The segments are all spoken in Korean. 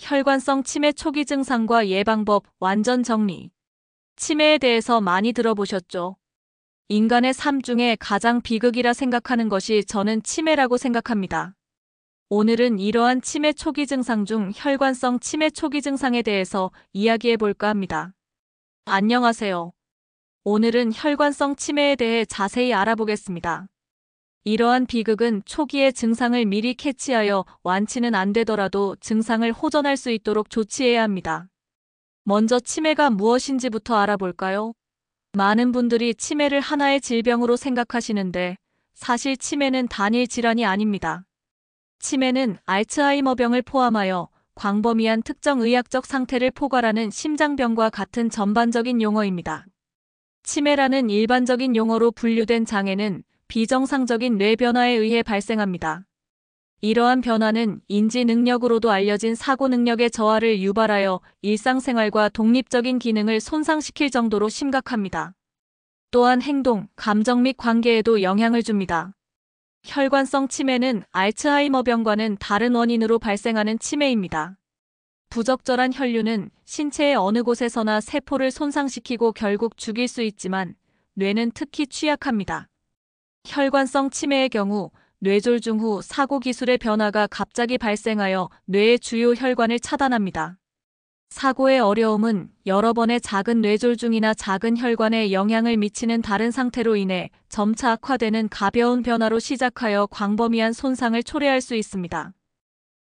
혈관성 치매 초기 증상과 예방법 완전 정리. 치매에 대해서 많이 들어보셨죠? 인간의 삶 중에 가장 비극이라 생각하는 것이 저는 치매라고 생각합니다. 오늘은 이러한 치매 초기 증상 중 혈관성 치매 초기 증상에 대해서 이야기해 볼까 합니다. 안녕하세요. 오늘은 혈관성 치매에 대해 자세히 알아보겠습니다. 이러한 비극은 초기의 증상을 미리 캐치하여 완치는 안 되더라도 증상을 호전할 수 있도록 조치해야 합니다. 먼저 치매가 무엇인지부터 알아볼까요? 많은 분들이 치매를 하나의 질병으로 생각하시는데 사실 치매는 단일 질환이 아닙니다. 치매는 알츠하이머병을 포함하여 광범위한 특정 의학적 상태를 포괄하는 심장병과 같은 전반적인 용어입니다. 치매라는 일반적인 용어로 분류된 장애는 비정상적인 뇌 변화에 의해 발생합니다. 이러한 변화는 인지 능력으로도 알려진 사고 능력의 저하를 유발하여 일상생활과 독립적인 기능을 손상시킬 정도로 심각합니다. 또한 행동, 감정 및 관계에도 영향을 줍니다. 혈관성 치매는 알츠하이머병과는 다른 원인으로 발생하는 치매입니다. 부적절한 혈류는 신체의 어느 곳에서나 세포를 손상시키고 결국 죽일 수 있지만 뇌는 특히 취약합니다. 혈관성 치매의 경우 뇌졸중 후 사고 기술의 변화가 갑자기 발생하여 뇌의 주요 혈관을 차단합니다. 사고의 어려움은 여러 번의 작은 뇌졸중이나 작은 혈관에 영향을 미치는 다른 상태로 인해 점차 악화되는 가벼운 변화로 시작하여 광범위한 손상을 초래할 수 있습니다.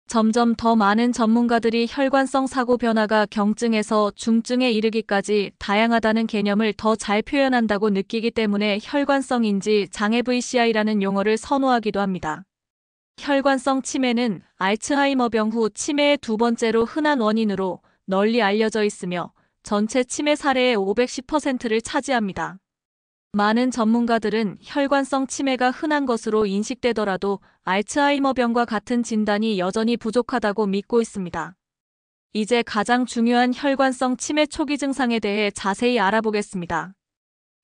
점점 더 많은 전문가들이 혈관성 사고 변화가 경증에서 중증에 이르기까지 다양하다는 개념을 더 잘 표현한다고 느끼기 때문에 혈관성 인지 장애 VCI라는 용어를 선호하기도 합니다. 혈관성 치매는 알츠하이머병 후 치매의 두 번째로 흔한 원인으로 널리 알려져 있으며 전체 치매 사례의 510%를 차지합니다. 많은 전문가들은 혈관성 치매가 흔한 것으로 인식되더라도 알츠하이머병과 같은 진단이 여전히 부족하다고 믿고 있습니다. 이제 가장 중요한 혈관성 치매 초기 증상에 대해 자세히 알아보겠습니다.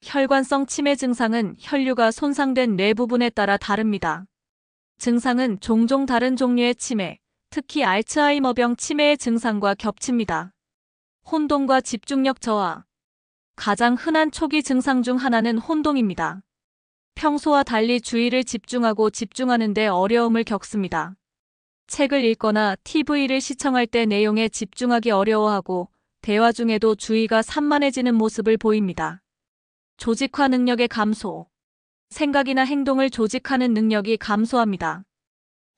혈관성 치매 증상은 혈류가 손상된 뇌 부분에 따라 다릅니다. 증상은 종종 다른 종류의 치매, 특히 알츠하이머병 치매의 증상과 겹칩니다. 혼동과 집중력 저하. 가장 흔한 초기 증상 중 하나는 혼동입니다. 평소와 달리 주의를 집중하고 집중하는 데 어려움을 겪습니다. 책을 읽거나 TV를 시청할 때 내용에 집중하기 어려워하고 대화 중에도 주의가 산만해지는 모습을 보입니다. 조직화 능력의 감소. 생각이나 행동을 조직하는 능력이 감소합니다.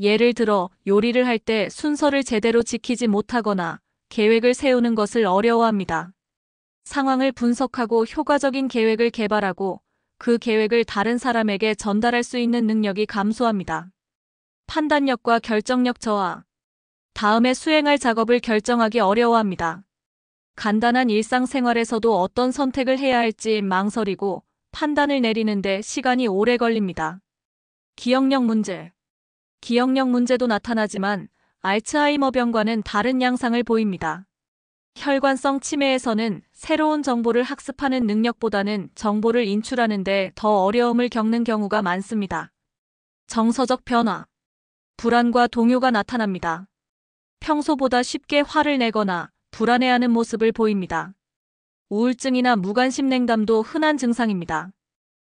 예를 들어 요리를 할 때 순서를 제대로 지키지 못하거나 계획을 세우는 것을 어려워합니다. 상황을 분석하고 효과적인 계획을 개발하고 그 계획을 다른 사람에게 전달할 수 있는 능력이 감소합니다. 판단력과 결정력 저하. 다음에 수행할 작업을 결정하기 어려워합니다. 간단한 일상생활에서도 어떤 선택을 해야 할지 망설이고 판단을 내리는데 시간이 오래 걸립니다. 기억력 문제. 기억력 문제도 나타나지만 알츠하이머병과는 다른 양상을 보입니다. 혈관성 치매에서는 새로운 정보를 학습하는 능력보다는 정보를 인출하는 데 더 어려움을 겪는 경우가 많습니다. 정서적 변화. 불안과 동요가 나타납니다. 평소보다 쉽게 화를 내거나 불안해하는 모습을 보입니다. 우울증이나 무관심 냉담도 흔한 증상입니다.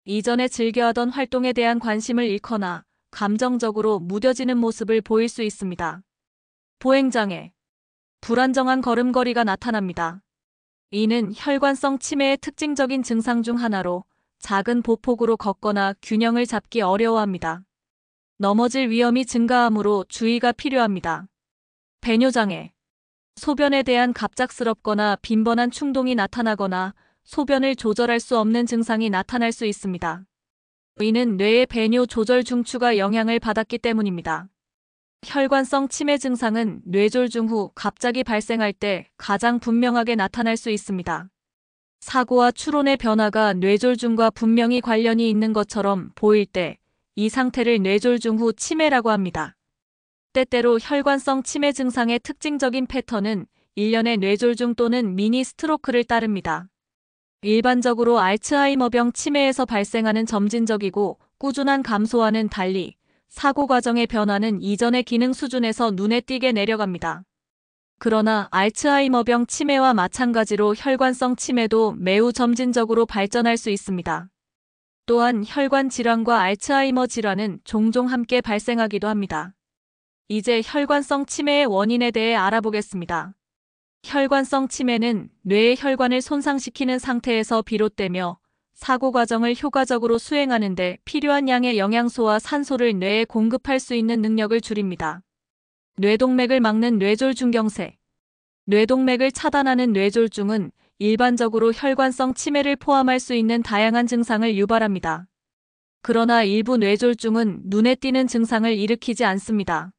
이전에 즐겨하던 활동에 대한 관심을 잃거나 감정적으로 무뎌지는 모습을 보일 수 있습니다. 보행장애. 불안정한 걸음걸이가 나타납니다. 이는 혈관성 치매의 특징적인 증상 중 하나로 작은 보폭으로 걷거나 균형을 잡기 어려워합니다. 넘어질 위험이 증가하므로 주의가 필요합니다. 배뇨장애. 소변에 대한 갑작스럽거나 빈번한 충동이 나타나거나 소변을 조절할 수 없는 증상이 나타날 수 있습니다. 이는 뇌의 배뇨 조절 중추가 영향을 받았기 때문입니다. 혈관성 치매 증상은 뇌졸중 후 갑자기 발생할 때 가장 분명하게 나타날 수 있습니다. 사고와 추론의 변화가 뇌졸중과 분명히 관련이 있는 것처럼 보일 때 이 상태를 뇌졸중 후 치매라고 합니다. 때때로 혈관성 치매 증상의 특징적인 패턴은 일련의 뇌졸중 또는 미니 스트로크를 따릅니다. 일반적으로 알츠하이머병 치매에서 발생하는 점진적이고 꾸준한 감소와는 달리 사고 과정의 변화는 이전의 기능 수준에서 눈에 띄게 내려갑니다. 그러나 알츠하이머병 치매와 마찬가지로 혈관성 치매도 매우 점진적으로 발전할 수 있습니다. 또한 혈관 질환과 알츠하이머 질환은 종종 함께 발생하기도 합니다. 이제 혈관성 치매의 원인에 대해 알아보겠습니다. 혈관성 치매는 뇌의 혈관을 손상시키는 상태에서 비롯되며 사고 과정을 효과적으로 수행하는 데 필요한 양의 영양소와 산소를 뇌에 공급할 수 있는 능력을 줄입니다. 뇌동맥을 막는 뇌졸중경색. 뇌동맥을 차단하는 뇌졸중은 일반적으로 혈관성 치매를 포함할 수 있는 다양한 증상을 유발합니다. 그러나 일부 뇌졸중은 눈에 띄는 증상을 일으키지 않습니다.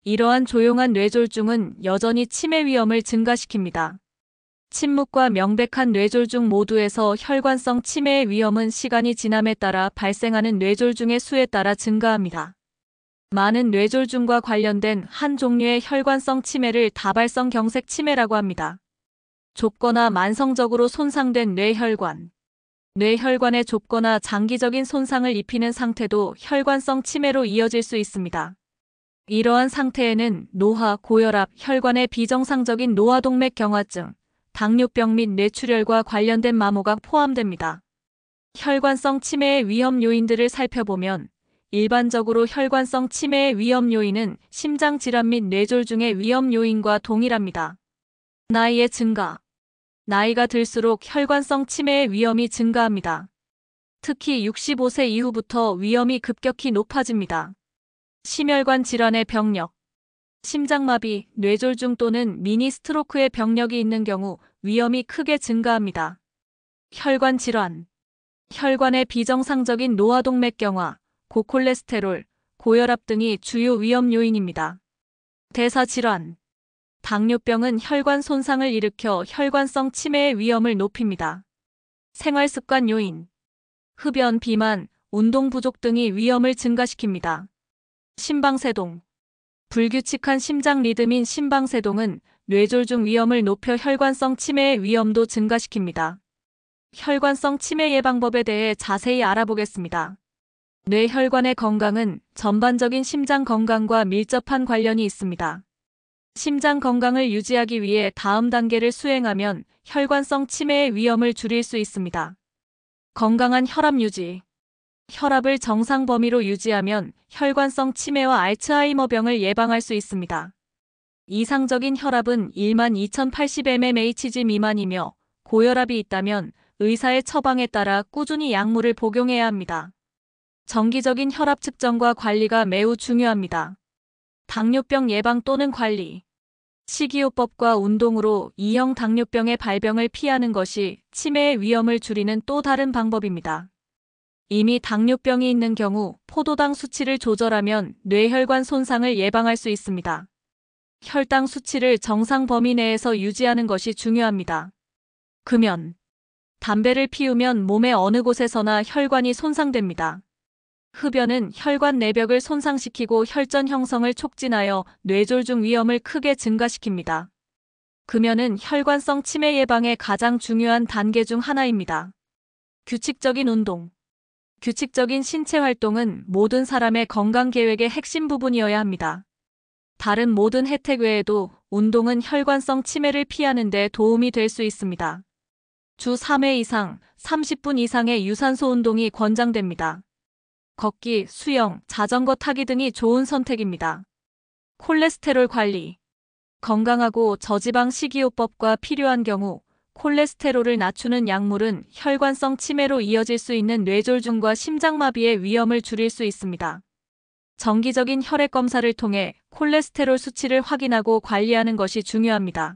이러한 조용한 뇌졸중은 여전히 치매 위험을 증가시킵니다. 침묵과 명백한 뇌졸중 모두에서 혈관성 치매의 위험은 시간이 지남에 따라 발생하는 뇌졸중의 수에 따라 증가합니다. 많은 뇌졸중과 관련된 한 종류의 혈관성 치매를 다발성 경색 치매라고 합니다. 좁거나 만성적으로 손상된 뇌혈관. 뇌혈관에 좁거나 장기적인 손상을 입히는 상태도 혈관성 치매로 이어질 수 있습니다. 이러한 상태에는 노화, 고혈압, 혈관의 비정상적인 노화동맥 경화증, 당뇨병 및 뇌출혈과 관련된 마모가 포함됩니다. 혈관성 치매의 위험 요인들을 살펴보면 일반적으로 혈관성 치매의 위험 요인은 심장질환 및 뇌졸중의 위험 요인과 동일합니다. 나이의 증가. 나이가 들수록 혈관성 치매의 위험이 증가합니다. 특히 65세 이후부터 위험이 급격히 높아집니다. 심혈관 질환의 병력. 심장마비, 뇌졸중 또는 미니 스트로크의 병력이 있는 경우 위험이 크게 증가합니다. 혈관 질환. 혈관의 비정상적인 노화동맥 경화, 고콜레스테롤, 고혈압 등이 주요 위험 요인입니다. 대사질환. 당뇨병은 혈관 손상을 일으켜 혈관성 치매의 위험을 높입니다. 생활습관 요인. 흡연, 비만, 운동 부족 등이 위험을 증가시킵니다. 심방세동. 불규칙한 심장 리듬인 심방세동은 뇌졸중 위험을 높여 혈관성 치매의 위험도 증가시킵니다. 혈관성 치매 예방법에 대해 자세히 알아보겠습니다. 뇌혈관의 건강은 전반적인 심장 건강과 밀접한 관련이 있습니다. 심장 건강을 유지하기 위해 다음 단계를 수행하면 혈관성 치매의 위험을 줄일 수 있습니다. 건강한 혈압 유지. 혈압을 정상 범위로 유지하면 혈관성 치매와 알츠하이머병을 예방할 수 있습니다. 이상적인 혈압은 12,080mmHg 미만이며 고혈압이 있다면 의사의 처방에 따라 꾸준히 약물을 복용해야 합니다. 정기적인 혈압 측정과 관리가 매우 중요합니다. 당뇨병 예방 또는 관리. 식이요법과 운동으로 2형 당뇨병의 발병을 피하는 것이 치매의 위험을 줄이는 또 다른 방법입니다. 이미 당뇨병이 있는 경우 포도당 수치를 조절하면 뇌혈관 손상을 예방할 수 있습니다. 혈당 수치를 정상 범위 내에서 유지하는 것이 중요합니다. 금연. 담배를 피우면 몸의 어느 곳에서나 혈관이 손상됩니다. 흡연은 혈관 내벽을 손상시키고 혈전 형성을 촉진하여 뇌졸중 위험을 크게 증가시킵니다. 금연은 혈관성 치매 예방의 가장 중요한 단계 중 하나입니다. 규칙적인 운동. 규칙적인 신체 활동은 모든 사람의 건강 계획의 핵심 부분이어야 합니다. 다른 모든 혜택 외에도 운동은 혈관성 치매를 피하는 데 도움이 될 수 있습니다. 주 3회 이상, 30분 이상의 유산소 운동이 권장됩니다. 걷기, 수영, 자전거 타기 등이 좋은 선택입니다. 콜레스테롤 관리. 건강하고 저지방 식이요법과 필요한 경우 콜레스테롤을 낮추는 약물은 혈관성 치매로 이어질 수 있는 뇌졸중과 심장마비의 위험을 줄일 수 있습니다. 정기적인 혈액 검사를 통해 콜레스테롤 수치를 확인하고 관리하는 것이 중요합니다.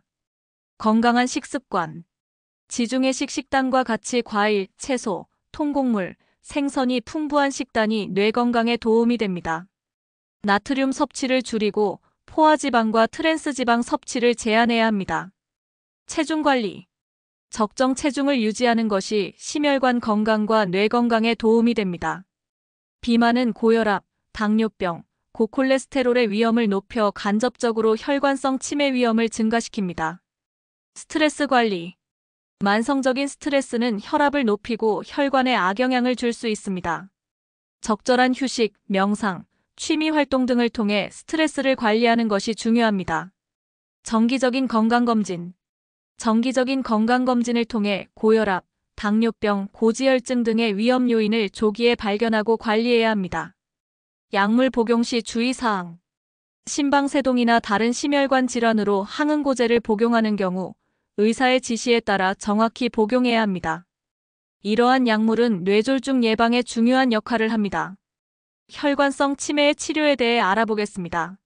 건강한 식습관. 지중해식 식단과 같이 과일, 채소, 통곡물, 생선이 풍부한 식단이 뇌 건강에 도움이 됩니다. 나트륨 섭취를 줄이고 포화지방과 트랜스지방 섭취를 제한해야 합니다. 체중 관리. 적정 체중을 유지하는 것이 심혈관 건강과 뇌 건강에 도움이 됩니다. 비만은 고혈압, 당뇨병, 고콜레스테롤의 위험을 높여 간접적으로 혈관성 치매 위험을 증가시킵니다. 스트레스 관리. 만성적인 스트레스는 혈압을 높이고 혈관에 악영향을 줄 수 있습니다. 적절한 휴식, 명상, 취미 활동 등을 통해 스트레스를 관리하는 것이 중요합니다. 정기적인 건강검진. 정기적인 건강검진을 통해 고혈압, 당뇨병, 고지혈증 등의 위험 요인을 조기에 발견하고 관리해야 합니다. 약물 복용 시 주의사항. 심방세동이나 다른 심혈관 질환으로 항응고제를 복용하는 경우 의사의 지시에 따라 정확히 복용해야 합니다. 이러한 약물은 뇌졸중 예방에 중요한 역할을 합니다. 혈관성 치매의 치료에 대해 알아보겠습니다.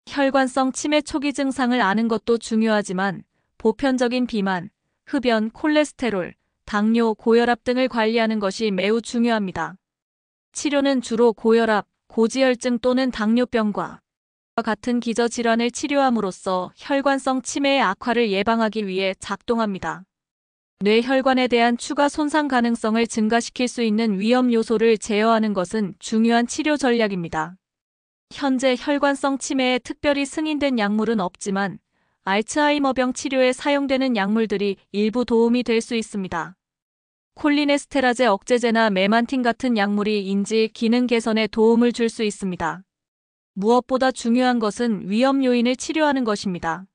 혈관성 치매 초기 증상을 아는 것도 중요하지만 보편적인 비만, 흡연, 콜레스테롤, 당뇨, 고혈압 등을 관리하는 것이 매우 중요합니다. 치료는 주로 고혈압, 고지혈증 또는 당뇨병과 같은 기저질환을 치료함으로써 혈관성 치매의 악화를 예방하기 위해 작동합니다. 뇌혈관에 대한 추가 손상 가능성을 증가시킬 수 있는 위험 요소를 제어하는 것은 중요한 치료 전략입니다. 현재 혈관성 치매에 특별히 승인된 약물은 없지만 알츠하이머병 치료에 사용되는 약물들이 일부 도움이 될 수 있습니다. 콜리네스테라제 억제제나 메만틴 같은 약물이 인지 기능 개선에 도움을 줄 수 있습니다. 무엇보다 중요한 것은 위험 요인을 치료하는 것입니다.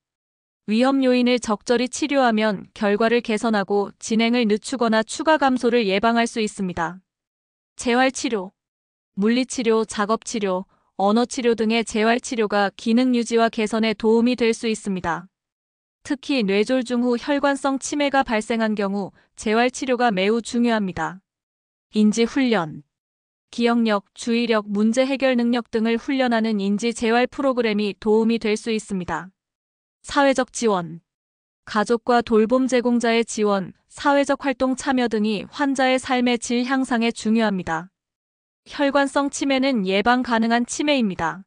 위험 요인을 적절히 치료하면 결과를 개선하고 진행을 늦추거나 추가 감소를 예방할 수 있습니다. 재활치료, 물리치료, 작업치료, 언어치료 등의 재활치료가 기능 유지와 개선에 도움이 될 수 있습니다. 특히 뇌졸중 후 혈관성 치매가 발생한 경우 재활치료가 매우 중요합니다. 인지훈련, 기억력, 주의력, 문제 해결 능력 등을 훈련하는 인지-재활 프로그램이 도움이 될 수 있습니다. 사회적 지원, 가족과 돌봄 제공자의 지원, 사회적 활동 참여 등이 환자의 삶의 질 향상에 중요합니다. 혈관성 치매는 예방 가능한 치매입니다.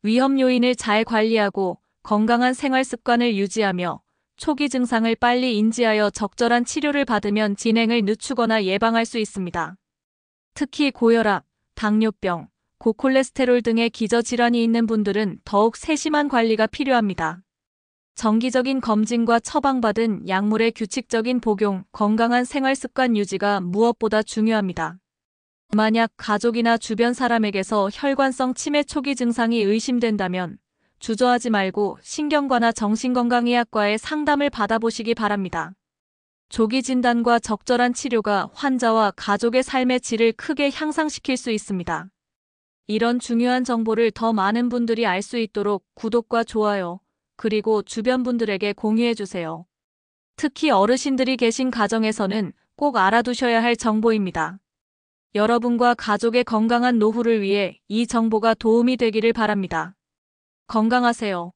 위험 요인을 잘 관리하고 건강한 생활 습관을 유지하며 초기 증상을 빨리 인지하여 적절한 치료를 받으면 진행을 늦추거나 예방할 수 있습니다. 특히 고혈압, 당뇨병, 고콜레스테롤 등의 기저질환이 있는 분들은 더욱 세심한 관리가 필요합니다. 정기적인 검진과 처방받은 약물의 규칙적인 복용, 건강한 생활 습관 유지가 무엇보다 중요합니다. 만약 가족이나 주변 사람에게서 혈관성 치매 초기 증상이 의심된다면 주저하지 말고 신경과나 정신건강의학과의 상담을 받아보시기 바랍니다. 조기 진단과 적절한 치료가 환자와 가족의 삶의 질을 크게 향상시킬 수 있습니다. 이런 중요한 정보를 더 많은 분들이 알 수 있도록 구독과 좋아요, 그리고 주변 분들에게 공유해주세요. 특히 어르신들이 계신 가정에서는 꼭 알아두셔야 할 정보입니다. 여러분과 가족의 건강한 노후를 위해 이 정보가 도움이 되기를 바랍니다. 건강하세요.